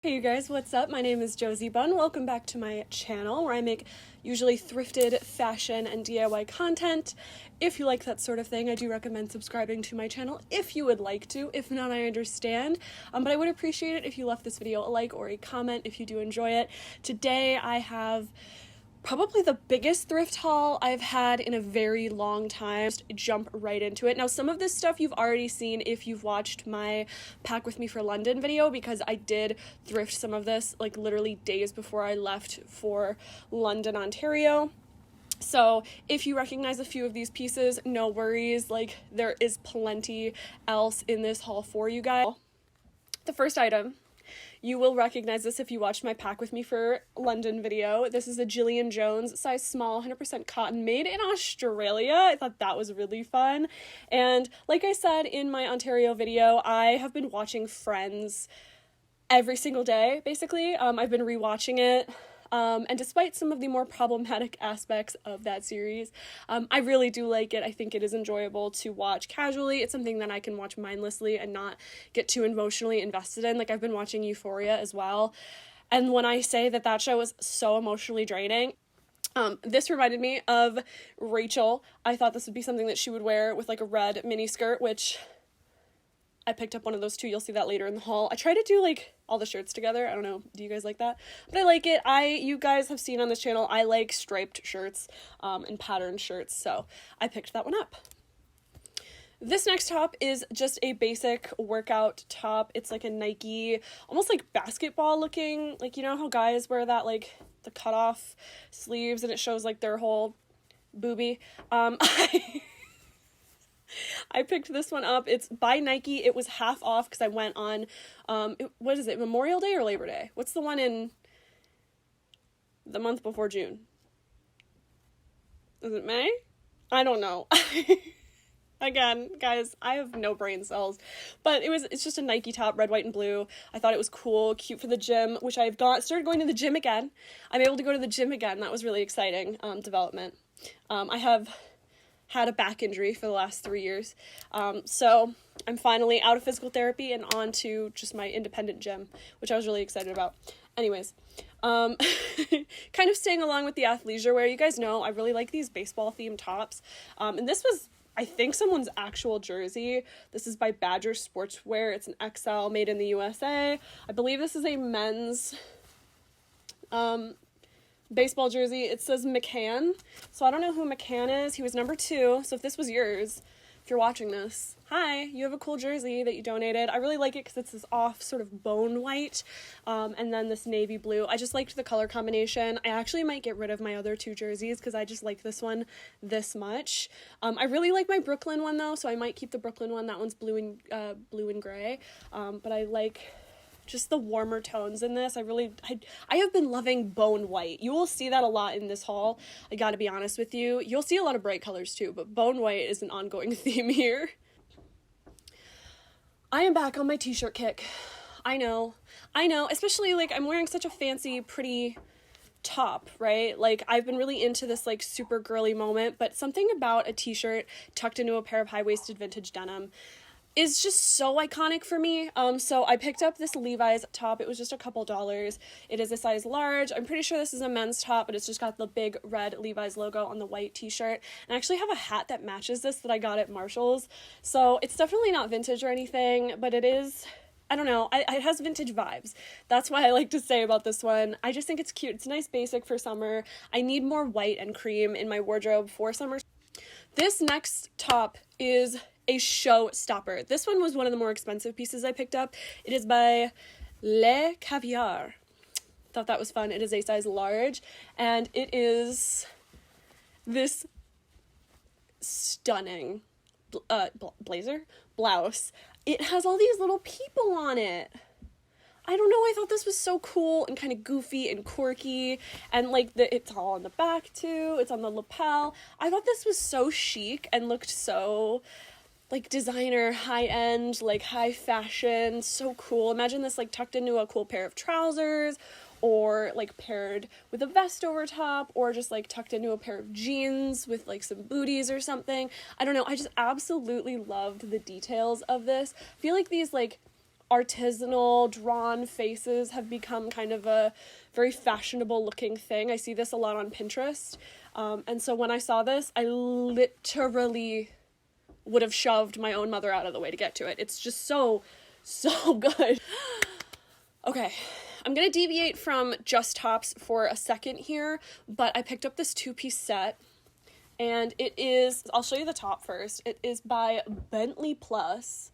Hey you guys, what's up? My name is Josie Bunn. Welcome back to my channel where I make usually thrifted fashion and DIY content. If you like that sort of thing, I do recommend subscribing to my channel if you would like to. If not, I understand. But I would appreciate it if you left this video a like or a comment if you do enjoy it. Today I have probably the biggest thrift haul I've had in a very long time. Just jump right into it. Now, some of this stuff you've already seen if you've watched my Pack With Me for London video, because I did thrift some of this like literally days before I left for London, Ontario. So if you recognize a few of these pieces, no worries, like there is plenty else in this haul for you guys. The first item, you will recognize this if you watched my Pack With Me for London video. This is a Gillian Jones, size small, 100% cotton, made in Australia. I thought that was really fun. And like I said in my Ontario video, I have been watching Friends every single day, basically. I've been rewatching it. And despite some of the more problematic aspects of that series, I really do like it. I think it is enjoyable to watch casually. It's something that I can watch mindlessly and not get too emotionally invested in. Like, I've been watching Euphoria as well. And when I say that that show was so emotionally draining, this reminded me of Rachel. I thought this would be something that she would wear with like a red mini skirt, which I picked up one of those too. You'll see that later in the haul. I try to do like all the shirts together. I don't know, do you guys like that? But I like it. You guys have seen on this channel, I like striped shirts and patterned shirts, so I picked that one up. This next top is just a basic workout top. It's like a Nike, almost like basketball looking, like, you know how guys wear that, like the cut off sleeves and it shows like their whole boobie. I picked this one up. It's by Nike. It was half off because I went on, what is it, Memorial Day or Labor Day? What's the one in the month before June? Is it May? I don't know. Again, guys, I have no brain cells. But it's just a Nike top, red, white, and blue. I thought it was cool, cute for the gym, which I've started going to the gym again. I'm able to go to the gym again. That was really exciting development. I have had a back injury for the last 3 years. So I'm finally out of physical therapy and on to just my independent gym, which I was really excited about. Anyways, kind of staying along with the athleisure wear, you guys know I really like these baseball themed tops. And this was, I think, someone's actual jersey. This is by Badger Sportswear. It's an XL made in the USA. I believe this is a men's baseball jersey. It says McCann, so I don't know who McCann is. He was number 2, so if this was yours, if you're watching this, hi, you have a cool jersey that you donated. I really like it because it's this off sort of bone white, and then this navy blue. I just liked the color combination. I actually might get id of my other 2 jerseys because I just like this one this much. I really like my Brooklyn one though, so I might keep the Brooklyn one. That one's blue and gray, but I like just the warmer tones in this. I have been loving bone white. You will see that a lot in this haul. I gotta be honest with you. You'll see a lot of bright colors too, but bone white is an ongoing theme here. I am back on my t-shirt kick. I know, especially like I'm wearing such a fancy, pretty top, right? Like I've been really into this like super girly moment, but something about a t-shirt tucked into a pair of high-waisted vintage denim is just so iconic for me. So I picked up this Levi's top. It was just a couple dollars. It is a size large. I'm pretty sure this is a men's top, but it's just got the big red Levi's logo on the white t-shirt. And I actually have a hat that matches this that I got at Marshall's. So it's definitely not vintage or anything, but it is, I don't know, it has vintage vibes. That's why I like to say about this one. I just think it's cute. It's a nice basic for summer. I need more white and cream in my wardrobe for summer. This next top is a showstopper. This one was one of the more expensive pieces I picked up. It is by Le Caviar. Thought that was fun. It is a size large, and it is this stunning blouse. It has all these little people on it. I don't know, I thought this was so cool and kind of goofy and quirky, and like it's all on the back too, it's on the lapel. I thought this was so chic and looked so like designer, high-end, like high fashion, so cool. Imagine this like tucked into a cool pair of trousers, or like paired with a vest over top, or just like tucked into a pair of jeans with like some booties or something. I don't know, I just absolutely loved the details of this. I feel like these like artisanal drawn faces have become kind of a very fashionable looking thing. I see this a lot on Pinterest. And so when I saw this, I literally would have shoved my own mother out of the way to get to it. It's just so good. Okay, I'm gonna deviate from just tops for a second here, but I picked up this 2-piece set, and it is, I'll show you the top first. It is by Bentley Plus.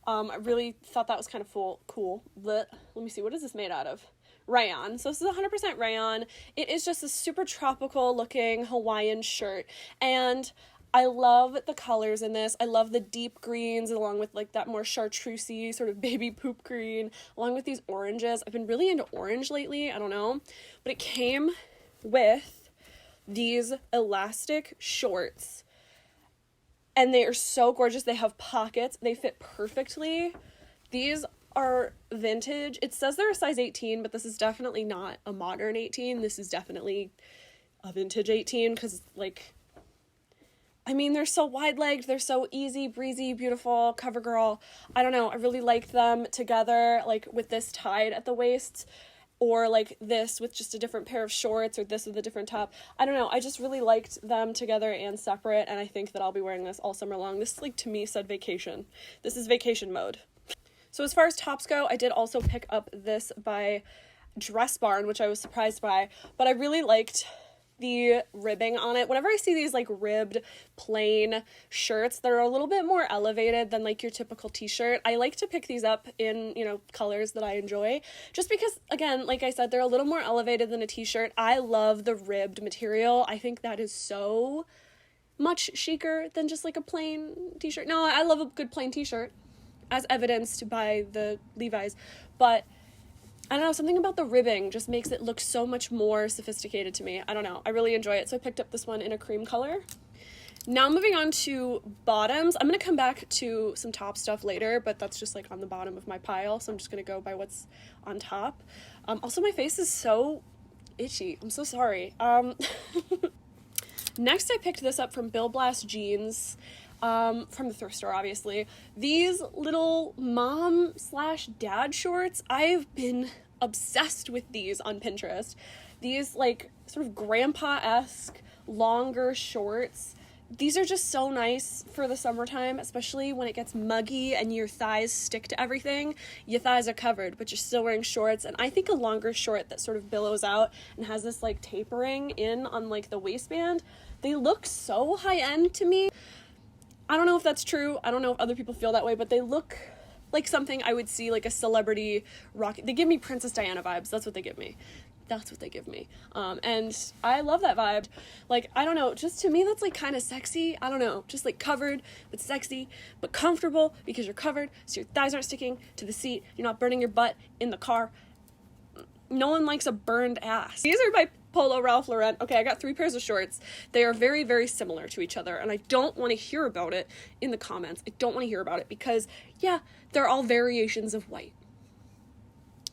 I really thought that was kind of cool. Let me see, what is this made out of? Rayon. So this is 100% rayon. It is just a super tropical looking Hawaiian shirt, and I love the colors in this. I love the deep greens along with like that more chartreusey sort of baby poop green along with these oranges. I've been really into orange lately. I don't know. But it came with these elastic shorts. And they are so gorgeous. They have pockets. They fit perfectly. These are vintage. It says they're a size 18, but this is definitely not a modern 18. This is definitely a vintage 18 because like, I mean, they're so wide-legged, they're so easy, breezy, beautiful, CoverGirl. I don't know, I really liked them together, like with this tied at the waist, or like this with just a different pair of shorts, or this with a different top. I don't know, I just really liked them together and separate, and I think that I'll be wearing this all summer long. This, like, to me said vacation. This is vacation mode. So as far as tops go, I did also pick up this by Dress Barn, which I was surprised by, but I really liked the ribbing on it. Whenever I see these like ribbed plain shirts that are a little bit more elevated than like your typical t-shirt, I like to pick these up in, you know, colors that I enjoy, just because, again, like I said, they're a little more elevated than a t-shirt. I love the ribbed material. I think that is so much chicer than just like a plain t-shirt. No, I love a good plain t-shirt, as evidenced by the Levi's, but I don't know, something about the ribbing just makes it look so much more sophisticated to me. I don't know, I really enjoy it, so I picked up this one in a cream color. Now moving on to bottoms. I'm going to come back to some top stuff later, but that's just like on the bottom of my pile, so I'm just going to go by what's on top. Also, my face is so itchy. I'm so sorry. Next, I picked this up from Billblast jeans. From the thrift store, obviously. These little mom/dad shorts, I've been obsessed with these on Pinterest. These, like, sort of grandpa-esque, longer shorts. These are just so nice for the summertime, especially when it gets muggy and your thighs stick to everything. Your thighs are covered, but you're still wearing shorts, and I think a longer short that sort of billows out and has this, like, tapering in on, like, the waistband, they look so high-end to me. I don't know if that's true. I don't know if other people feel that way, but they look like something I would see like a celebrity rock. They give me Princess Diana vibes. That's what they give me. That's what they give me. And I love that vibe. Like, I don't know, just to me that's like kind of sexy. I don't know, just like covered but sexy but comfortable because you're covered so your thighs aren't sticking to the seat. You're not burning your butt in the car. No one likes a burned ass. These are by Polo Ralph Lauren. Okay, I got 3 pairs of shorts. They are very, very similar to each other, and I don't want to hear about it in the comments. I don't want to hear about it because, yeah, they're all variations of white.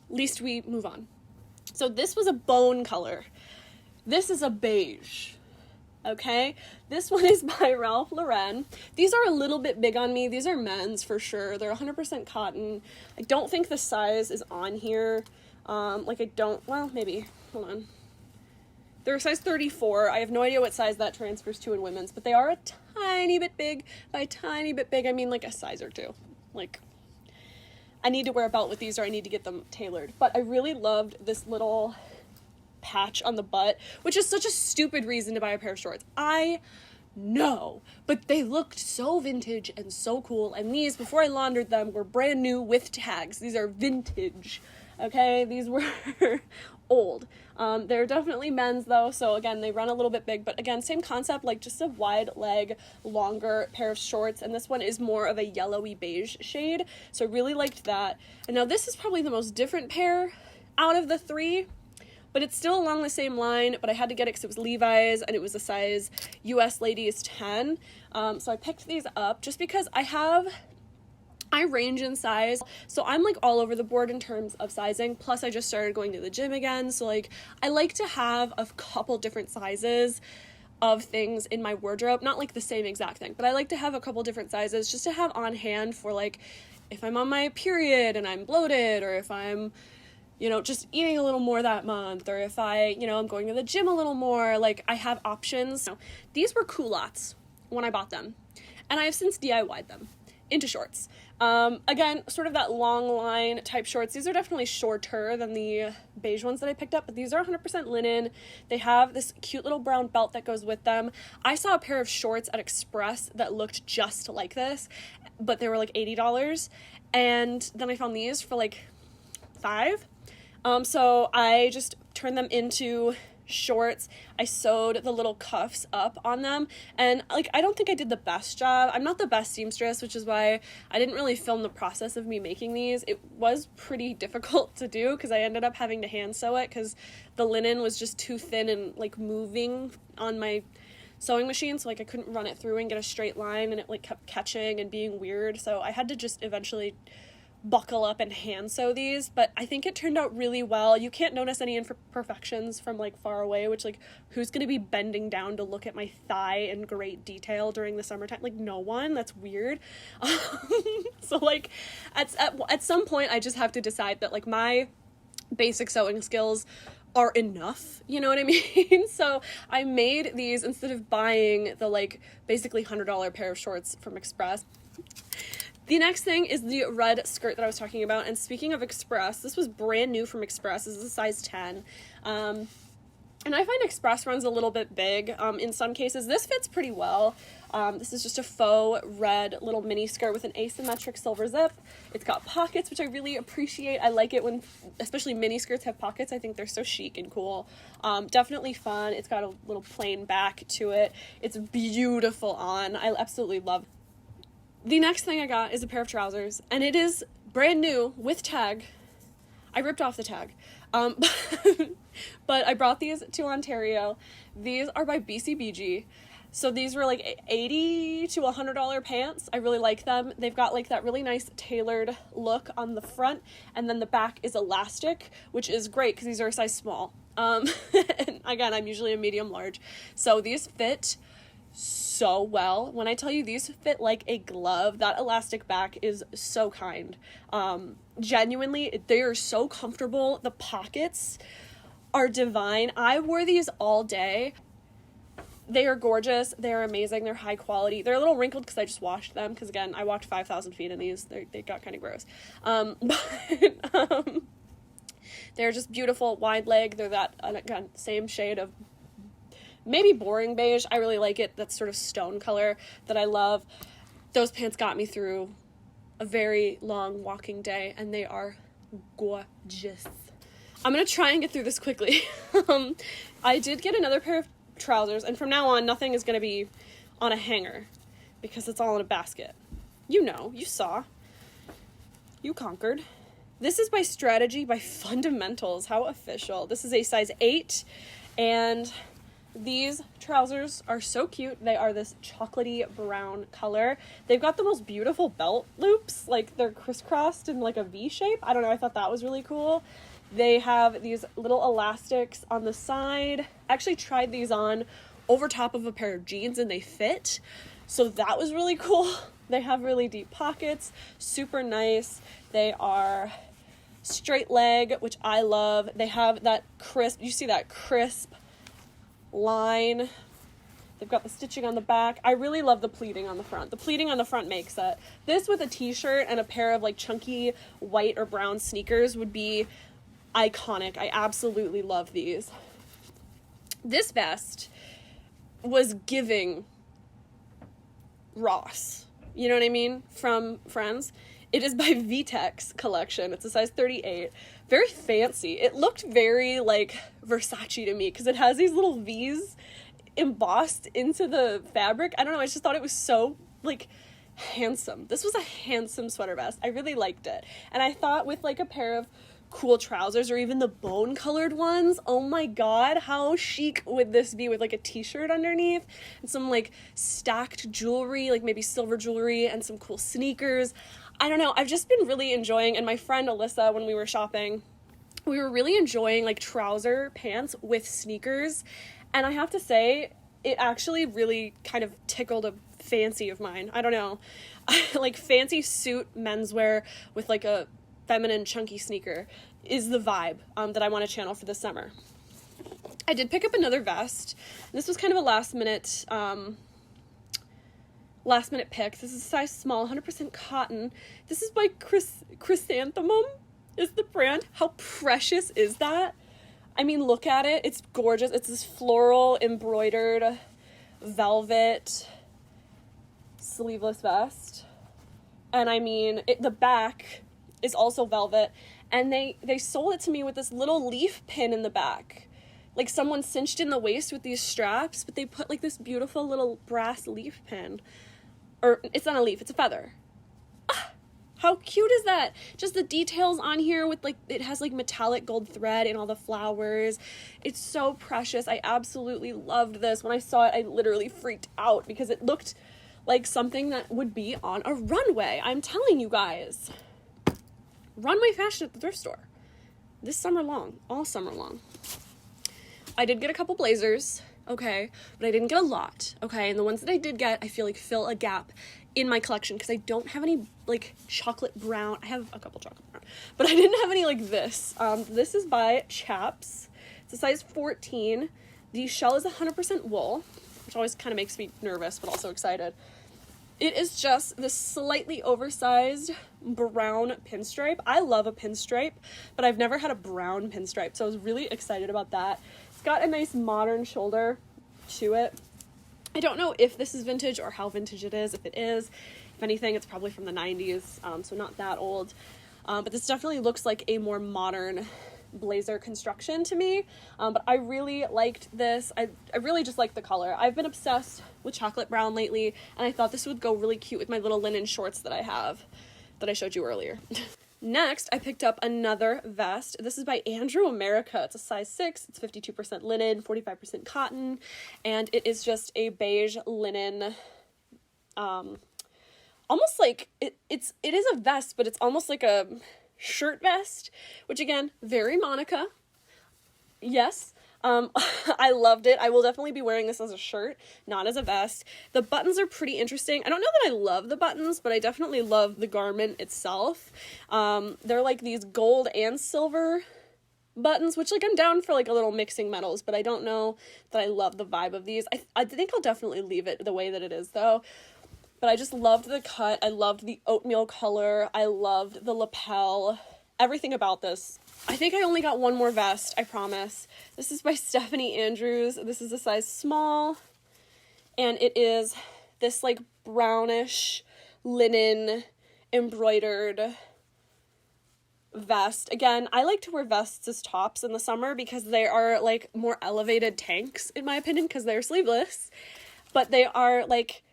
Least we move on. So this was a bone color. This is a beige. Okay, this one is by Ralph Lauren. These are a little bit big on me. These are men's for sure. They're 100% cotton. I don't think the size is on here. Well, maybe. Hold on. They're a size 34. I have no idea what size that transfers to in women's, but they are a tiny bit big. By a tiny bit big, I mean like a size or 2. Like, I need to wear a belt with these or I need to get them tailored. But I really loved this little patch on the butt, which is such a stupid reason to buy a pair of shorts. I know, but they looked so vintage and so cool, and these, before I laundered them, were brand new with tags. These are vintage. Okay, these were old. They're definitely men's though, so again, they run a little bit big, but again, same concept, like just a wide leg, longer pair of shorts, and this one is more of a yellowy beige shade, so I really liked that. And now this is probably the most different pair out of the 3, but it's still along the same line, but I had to get it because it was Levi's, and it was a size US ladies 10, so I picked these up just because I range in size, so I'm like all over the board in terms of sizing, plus I just started going to the gym again, so like I like to have a couple different sizes of things in my wardrobe, not like the same exact thing, but I like to have a couple different sizes just to have on hand for like if I'm on my period and I'm bloated, or if I'm, you know, just eating a little more that month, or if I, you know, I'm going to the gym a little more, like, I have options. These were culottes when I bought them, and I have since DIY'd them into shorts. Again, sort of that long line type shorts. These are definitely shorter than the beige ones that I picked up, but these are 100% linen. They have this cute little brown belt that goes with them. I saw a pair of shorts at Express that looked just like this, but they were like $80, and then I found these for like $5. So I just turned them into shorts. I sewed the little cuffs up on them, and like, I don't think I did the best job. I'm not the best seamstress, which is why I didn't really film the process of me making these. It was pretty difficult to do because I ended up having to hand sew it because the linen was just too thin and like moving on my sewing machine, so like I couldn't run it through and get a straight line, and it like kept catching and being weird, so I had to just eventually buckle up and hand sew these. But I think it turned out really well. You can't notice any imperfections from like far away, which, like, who's gonna be bending down to look at my thigh in great detail during the summertime? Like, no one. That's weird. So like at some point I just have to decide that like my basic sewing skills are enough, you know what I mean? So I made these instead of buying the like basically $100 pair of shorts from Express. The next thing is the red skirt that I was talking about, and speaking of Express, this was brand new from Express. This is a size 10, and I find Express runs a little bit big in some cases. This fits pretty well. This is just a faux red little mini skirt with an asymmetric silver zip. It's got pockets, which I really appreciate. I like it when, especially mini skirts have pockets. I think they're so chic and cool. Definitely fun. It's got a little plain back to it. It's beautiful on. I absolutely love it. The next thing I got is a pair of trousers, and it is brand new with tag. I ripped off the tag. But I brought these to Ontario. These are by BCBG. So these were like $80 to $100 pants. I really like them. They've got like that really nice tailored look on the front, and then the back is elastic, which is great because these are a size small. And again, I'm usually a medium large. So these fit so well. When I tell you these fit like a glove, that elastic back is so kind. Genuinely, they are so comfortable. The pockets are divine. I wore these all day. They are gorgeous. They're amazing. They're high quality. They're a little wrinkled because I just washed them, because again, I walked 5,000 feet in these. They got kind of gross. But they're just beautiful, wide leg. They're that, again, same shade of maybe boring beige. I really like it. That's sort of stone color that I love. Those pants got me through a very long walking day, and they are gorgeous. I'm gonna try and get through this quickly. I did get another pair of trousers, and from now on, nothing is gonna be on a hanger because it's all in a basket. You know, you saw, you conquered. This is by Strategy by Fundamentals. How official. This is a size 8, and these trousers are so cute. They are this chocolatey brown color. They've got the most beautiful belt loops. Like, they're crisscrossed in like a V shape. I don't know, I thought that was really cool. They have these little elastics on the side. I actually tried these on over top of a pair of jeans and they fit. So that was really cool. They have really deep pockets, super nice. They are straight leg, which I love. They have that crisp, you see that crisp line. They've got the stitching on the back. I really love the pleating on the front. The pleating on the front makes it. This with a t-shirt and a pair of like chunky white or brown sneakers would be iconic. I absolutely love these. This vest was giving Ross, you know what I mean, from Friends. It is by VILTROX collection. It's a size 38. Very fancy. It looked very like Versace to me because it has these little V's embossed into the fabric. I don't know, I just thought it was so like handsome. This was a handsome sweater vest. I really liked it. And I thought with like a pair of cool trousers or even the bone colored ones, oh my god, how chic would this be with like a t-shirt underneath and some like stacked jewelry, like maybe silver jewelry and some cool sneakers. I don't know, I've just been really enjoying, and my friend Alyssa, when we were shopping, we were really enjoying like trouser pants with sneakers, and I have to say it actually really kind of tickled a fancy of mine. I don't know. Like fancy suit menswear with like a feminine chunky sneaker is the vibe that I want to channel for this summer. I did pick up another vest. This was kind of a last minute pick. This is a size small, 100% cotton. This is by Chrysanthemum is the brand. How precious is that? I mean, look at it. It's gorgeous. It's this floral embroidered velvet sleeveless vest. And I mean, the back is also velvet. And they sold it to me with this little leaf pin in the back. Like someone cinched in the waist with these straps, but they put like this beautiful little brass leaf pin. Or it's not a leaf, it's a feather. Ah, how cute is that? Just the details on here with like, it has like metallic gold thread and all the flowers. It's so precious. I absolutely loved this. When I saw it, I literally freaked out because it looked like something that would be on a runway. I'm telling you guys. Runway fashion at the thrift store. This summer long, all summer long. I did get a couple blazers, okay, but I didn't get a lot, okay, and the ones that I did get, I feel like fill a gap in my collection, because I don't have any, like, chocolate brown. I have a couple chocolate brown, but I didn't have any like this. This is by Chaps. It's a size 14. The shell is 100% wool, which always kind of makes me nervous, but also excited. It is just this slightly oversized brown pinstripe. I love a pinstripe, but I've never had a brown pinstripe, so I was really excited about that. It's got a nice modern shoulder to it. I don't know if this is vintage or how vintage it is. If it is, if anything, it's probably from the 90s, so not that old. But this definitely looks like a more modern blazer construction to me, but I really liked this. I really just like the color. I've been obsessed with chocolate brown lately, and I thought this would go really cute with my little linen shorts that I have that I showed you earlier. Next, I picked up another vest. This is by Andrew America. It's a size 6. It's 52% linen, 45% cotton, and it is just a beige linen, almost like it is a vest, but it's almost like a shirt vest, which again, very Monica. Yes. I loved it. I will definitely be wearing this as a shirt, not as a vest. The buttons are pretty interesting. I don't know that I love the buttons, but I definitely love the garment itself. They're like these gold and silver buttons, which like I'm down for like a little mixing metals, but I don't know that I love the vibe of these. I think I'll definitely leave it the way that it is though. But I just loved the cut. I loved the oatmeal color. I loved the lapel. Everything about this. I think I only got one more vest, I promise. This is by Stephanie Andrews. This is a size small. And it is this like brownish linen embroidered vest. Again, I like to wear vests as tops in the summer because they are like more elevated tanks, in my opinion, because they're sleeveless. But they are like,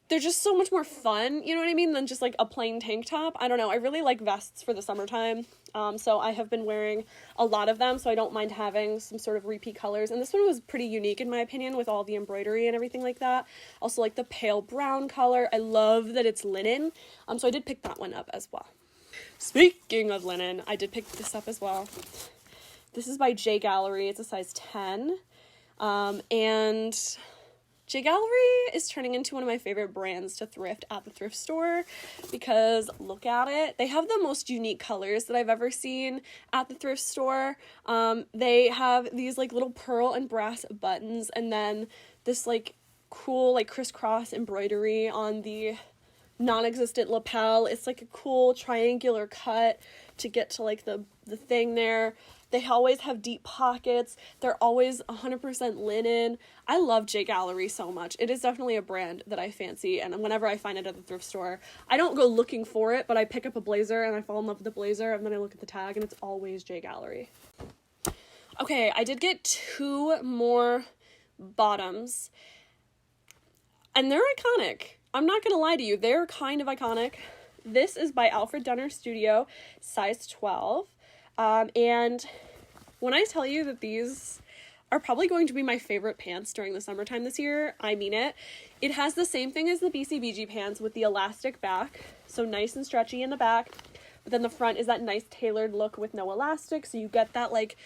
they're just so much more fun, you know what I mean, than just like a plain tank top. I don't know, I really like vests for the summertime, so I have been wearing a lot of them, so I don't mind having some sort of repeat colors, and this one was pretty unique in my opinion with all the embroidery and everything like that. Also like the pale brown color. I love that it's linen, so I did pick that one up as well. Speaking of linen, I did pick this up as well. This is by J Gallery. It's a size 10, and J Gallery is turning into one of my favorite brands to thrift at the thrift store because look at it. They have the most unique colors that I've ever seen at the thrift store. They have these like little pearl and brass buttons and then this like cool like crisscross embroidery on the non-existent lapel. It's like a cool triangular cut to get to like the thing there. They always have deep pockets. They're always 100% linen. I love J Gallery so much. It is definitely a brand that I fancy, and whenever I find it at the thrift store, I don't go looking for it, but I pick up a blazer and I fall in love with the blazer, and then I look at the tag and it's always J Gallery. Okay, I did get 2 more bottoms, and they're iconic. I'm not gonna lie to you, they're kind of iconic. This is by Alfred Dunner Studio, size 12. And when I tell you that these are probably going to be my favorite pants during the summertime this year, I mean it. It has the same thing as the BCBG pants with the elastic back, so nice and stretchy in the back, but then the front is that nice tailored look with no elastic, so you get that like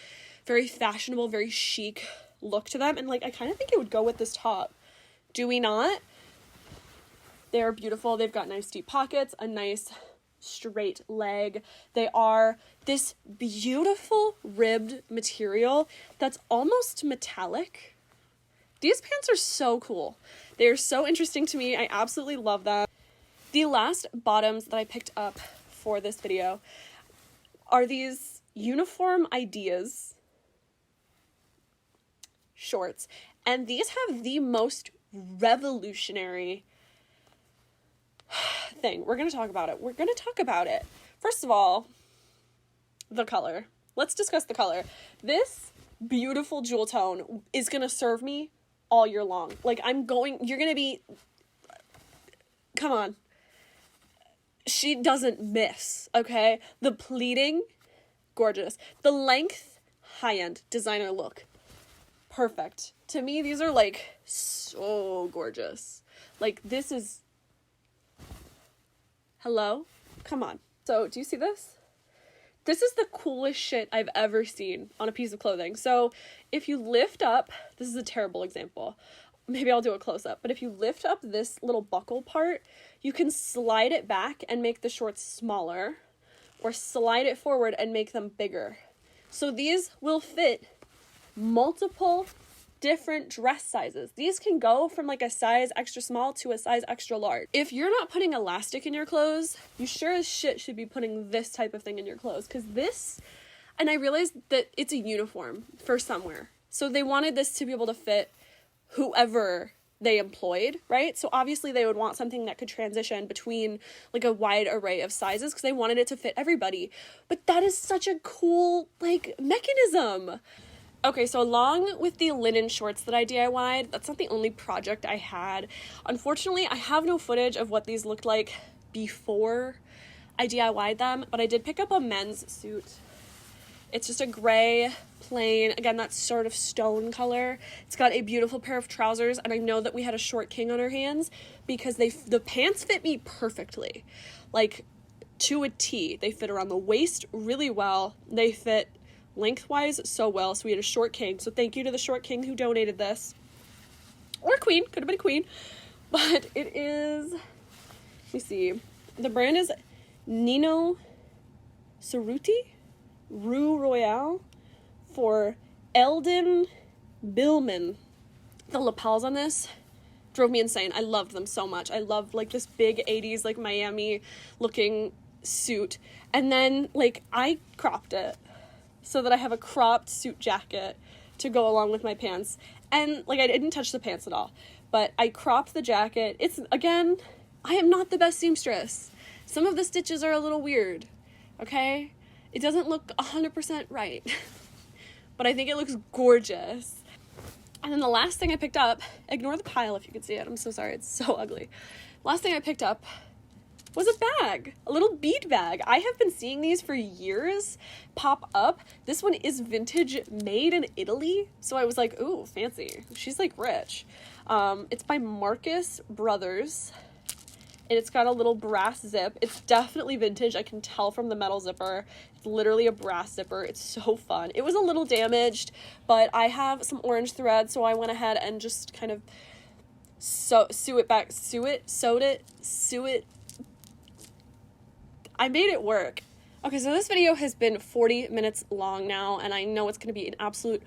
very fashionable, very chic look to them, and like I kind of think it would go with this top. Do we not? They're beautiful. They've got nice deep pockets, a nice straight leg. They are this beautiful ribbed material that's almost metallic. These pants are so cool. They are so interesting to me. I absolutely love them. The last bottoms that I picked up for this video are these Uniform Ideas shorts. And these have the most revolutionary thing. We're going to talk about it. First of all, the color. Let's discuss the color. This beautiful jewel tone is going to serve me all year long. Like, you're going to be, come on. She doesn't miss, okay? The pleating, gorgeous. The length, high-end designer look. Perfect. To me, these are, like, so gorgeous. Like, this is, hello? Come on. So, do you see this? This is the coolest shit I've ever seen on a piece of clothing. So, if you lift up, this is a terrible example. Maybe I'll do a close-up. But if you lift up this little buckle part, you can slide it back and make the shorts smaller, or slide it forward and make them bigger. So these will fit multiple different dress sizes. These can go from like a size extra small to a size extra large. If you're not putting elastic in your clothes, you sure as shit should be putting this type of thing in your clothes, because this, and I realized that it's a uniform for somewhere. So they wanted this to be able to fit whoever they employed, right? So obviously they would want something that could transition between like a wide array of sizes because they wanted it to fit everybody. But that is such a cool like mechanism. Okay, so along with the linen shorts that I DIY'd, that's not the only project I had. Unfortunately, I have no footage of what these looked like before I DIY'd them, but I did pick up a men's suit. It's just a gray, plain, again, that sort of stone color. It's got a beautiful pair of trousers, and I know that we had a short king on our hands because the pants fit me perfectly. Like, to a T. They fit around the waist really well. They fit lengthwise so well, so we had a short king. So thank you to the short king who donated this. Or queen, could have been a queen. But it is, let me see. The brand is Nino Cerruti Rue Royale for Eldon Billman. The lapels on this drove me insane. I loved them so much. I loved like this big 80s like Miami looking suit, and then like I cropped it so that I have a cropped suit jacket to go along with my pants, and like I didn't touch the pants at all, but I cropped the jacket. It's, again, I am not the best seamstress. Some of the stitches are a little weird, okay? It doesn't look 100% right, but I think it looks gorgeous. And then the last thing I picked up, ignore the pile if you can see it, I'm so sorry, it's so ugly. Last thing I picked up was a bag, a little bead bag. I have been seeing these for years pop up. This one is vintage, made in Italy, so I was like, ooh, fancy. She's like rich. It's by Marcus Brothers, and it's got a little brass zip. It's definitely vintage. I can tell from the metal zipper. It's literally a brass zipper. It's so fun. It was a little damaged, but I have some orange thread, so I went ahead and just kind of sew it. I made it work. Okay, so this video has been 40 minutes long now, and I know it's going to be an absolute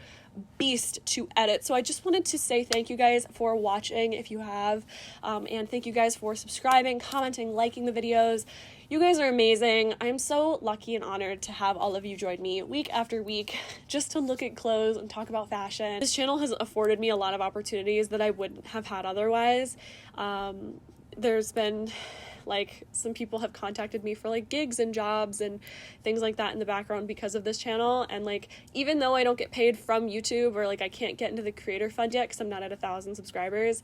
beast to edit. So I just wanted to say thank you guys for watching if you have, and thank you guys for subscribing, commenting, liking the videos. You guys are amazing. I'm so lucky and honored to have all of you join me week after week just to look at clothes and talk about fashion. This channel has afforded me a lot of opportunities that I wouldn't have had otherwise. There's been like some people have contacted me for like gigs and jobs and things like that in the background because of this channel, and like even though I don't get paid from YouTube, or like I can't get into the creator fund yet because I'm not at 1,000 subscribers,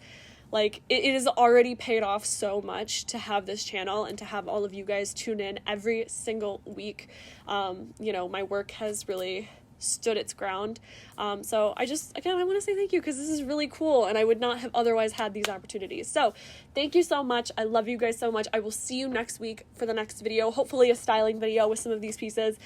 like it is already paid off so much to have this channel and to have all of you guys tune in every single week. You know, my work has really stood its ground. So I want to say thank you because this is really cool, and I would not have otherwise had these opportunities. So thank you so much. I love you guys so much. I will see you next week for the next video, hopefully a styling video with some of these pieces.